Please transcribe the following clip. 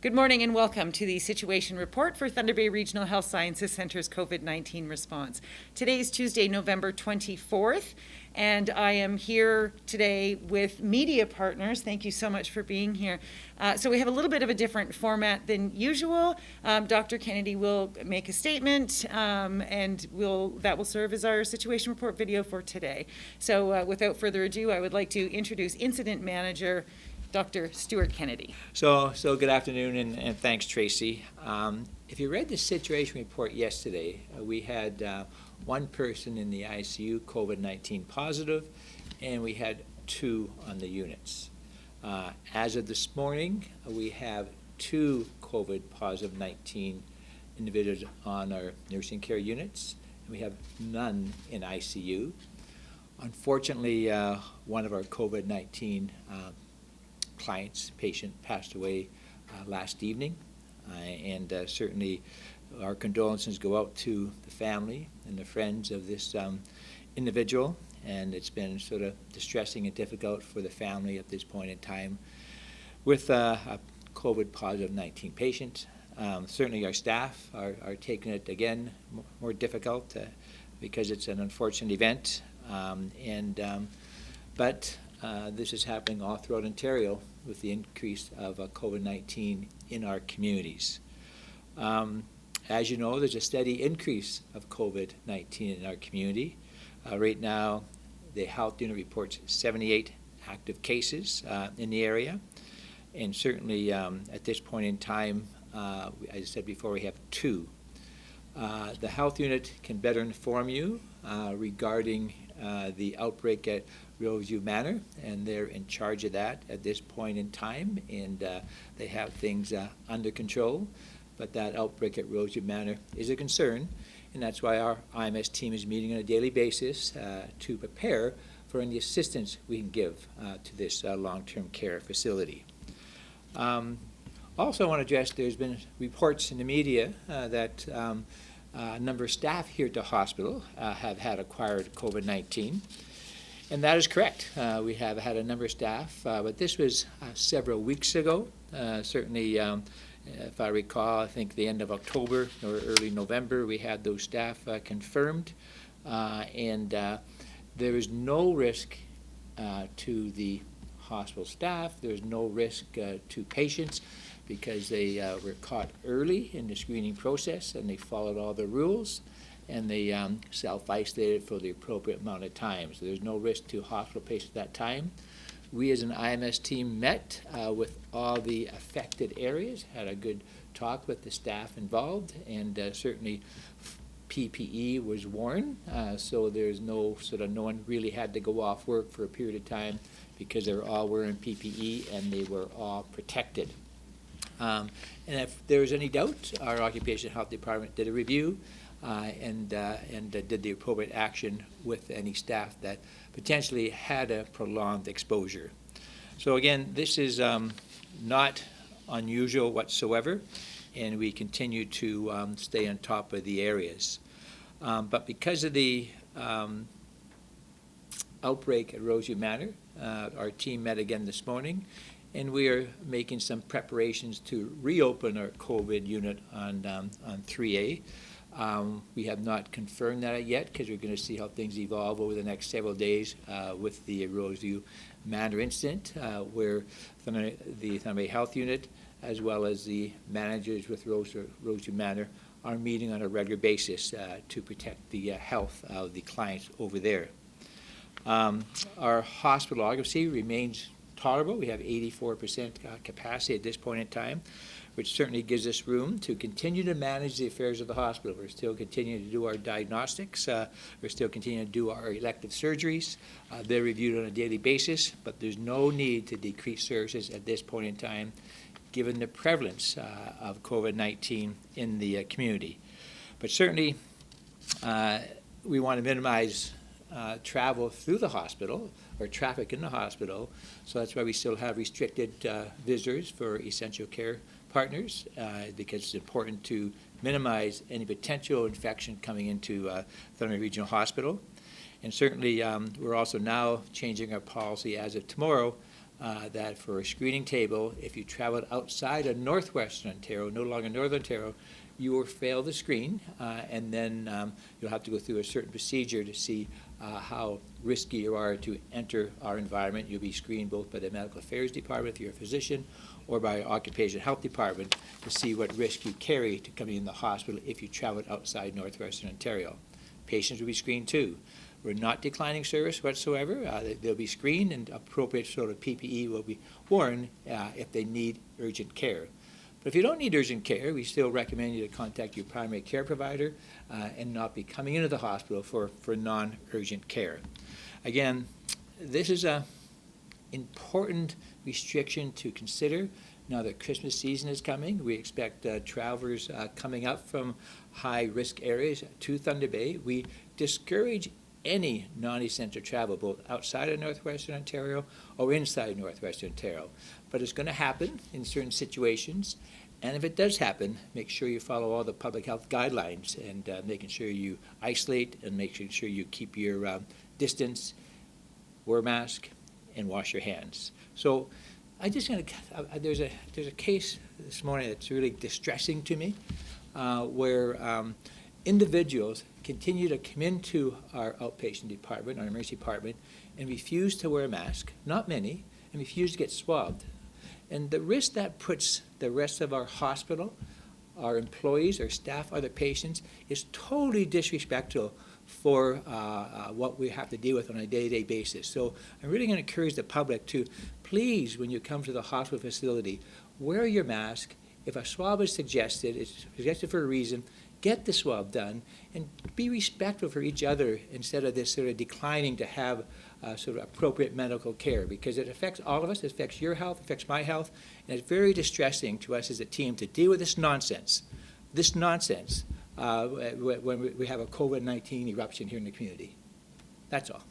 Good morning and welcome to the Situation Report for Thunder Bay Regional Health Sciences Centre's COVID-19 response. Today is Tuesday, November 24th, and I am here today with media partners. Thank you so much for being here. So we have a little bit of a different format than usual. Dr. Kennedy will make a statement, and that will serve as our Situation Report video for today. So without further ado, I would like to introduce Incident Manager Dr. Stuart Kennedy. So good afternoon, and thanks, Tracy. If you read the situation report yesterday, we had one person in the ICU COVID-19 positive, and we had 2 on the units. As of this morning, we have 2 COVID positive 19 individuals on our nursing care units, and we have none in ICU. Unfortunately, one of our COVID-19 patient passed away last evening, and certainly our condolences go out to the family and the friends of this individual, and it's been sort of distressing and difficult for the family at this point in time with a COVID positive 19 patient. Certainly our staff are taking it again more difficult because it's an unfortunate event, but this is happening all throughout Ontario with the increase of COVID-19 in our communities. As you know, there's a steady increase of COVID-19 in our community. Right now, the health unit reports 78 active cases in the area, and certainly at this point in time, as I said before, we have 2. The health unit can better inform you regarding the outbreak at Roseview Manor, and they're in charge of that at this point in time, and they have things under control. But that outbreak at Roseview Manor is a concern, and that's why our IMS team is meeting on a daily basis to prepare for any assistance we can give to this long-term care facility. Also, I want to address there's been reports in the media that a number of staff here at the hospital have had acquired COVID-19. And that is correct. We have had a number of staff, but this was several weeks ago. Certainly, if I recall, I think the end of October or early November, we had those staff confirmed. And there is no risk to the hospital staff. There's no risk to patients because they were caught early in the screening process and they followed all the rules, and they self-isolated for the appropriate amount of time. So there's no risk to hospital patients at that time. We as an IMS team met with all the affected areas, had a good talk with the staff involved, and certainly PPE was worn, so there's no one really had to go off work for a period of time because they were all wearing PPE and they were all protected. And if there was any doubt, our Occupational Health Department did a review and did the appropriate action with any staff that potentially had a prolonged exposure. So again, this is not unusual whatsoever, and we continue to stay on top of the areas. But because of the outbreak at Roseview Manor, our team met again this morning, and we are making some preparations to reopen our COVID unit on 3A. We have not confirmed that yet because we're going to see how things evolve over the next several days with the Roseview Manor incident, where the Thunder Bay Health Unit, as well as the managers with Roseview Manor, are meeting on a regular basis to protect the health of the clients over there. Our hospital occupancy remains tolerable. We have 84% capacity at this point in time, which certainly gives us room to continue to manage the affairs of the hospital. We're still continuing to do our diagnostics. We're still continuing to do our elective surgeries. They're reviewed on a daily basis, but there's no need to decrease services at this point in time, given the prevalence of COVID-19 in the community. But certainly, we want to minimize travel through the hospital or traffic in the hospital, so that's why we still have restricted visitors for essential care partners, because it's important to minimize any potential infection coming into Thunder Bay Regional Hospital. And certainly, we're also now changing our policy as of tomorrow that for a screening table, if you traveled outside of Northwestern Ontario, no longer Northern Ontario, you will fail the screen, and then you'll have to go through a certain procedure to see how risky you are to enter our environment. You'll be screened both by the Medical Affairs Department if you're a physician, or by our Occupational Health Department to see what risk you carry to coming in the hospital if you traveled outside Northwestern Ontario. Patients will be screened too. We're not declining service whatsoever. They'll be screened, and appropriate sort of PPE will be worn if they need urgent care. But if you don't need urgent care, we still recommend you to contact your primary care provider and not be coming into the hospital for non-urgent care. Again, this is an important restriction to consider. Now that Christmas season is coming, we expect travelers coming up from high-risk areas to Thunder Bay. We discourage any non-essential travel, both outside of Northwestern Ontario or inside Northwestern Ontario. But it's going to happen in certain situations, and if it does happen, make sure you follow all the public health guidelines and making sure you isolate and making sure you keep your distance, wear a mask, and wash your hands. So I just going to, there's a case this morning that's really distressing to me, where individuals continue to come into our outpatient department, our emergency department, and refuse to wear a mask, not many, and refuse to get swabbed. And the risk that puts the rest of our hospital, our employees, our staff, other patients, is totally disrespectful for what we have to deal with on a day-to-day basis. So I'm really going to encourage the public to, please, when you come to the hospital facility, wear your mask. If a swab is suggested, it's suggested for a reason, get the swab done, and be respectful for each other instead of this sort of declining to have sort of appropriate medical care, because it affects all of us. It affects your health, it affects my health, and it's very distressing to us as a team to deal with this nonsense when we have a COVID-19 eruption here in the community. That's all.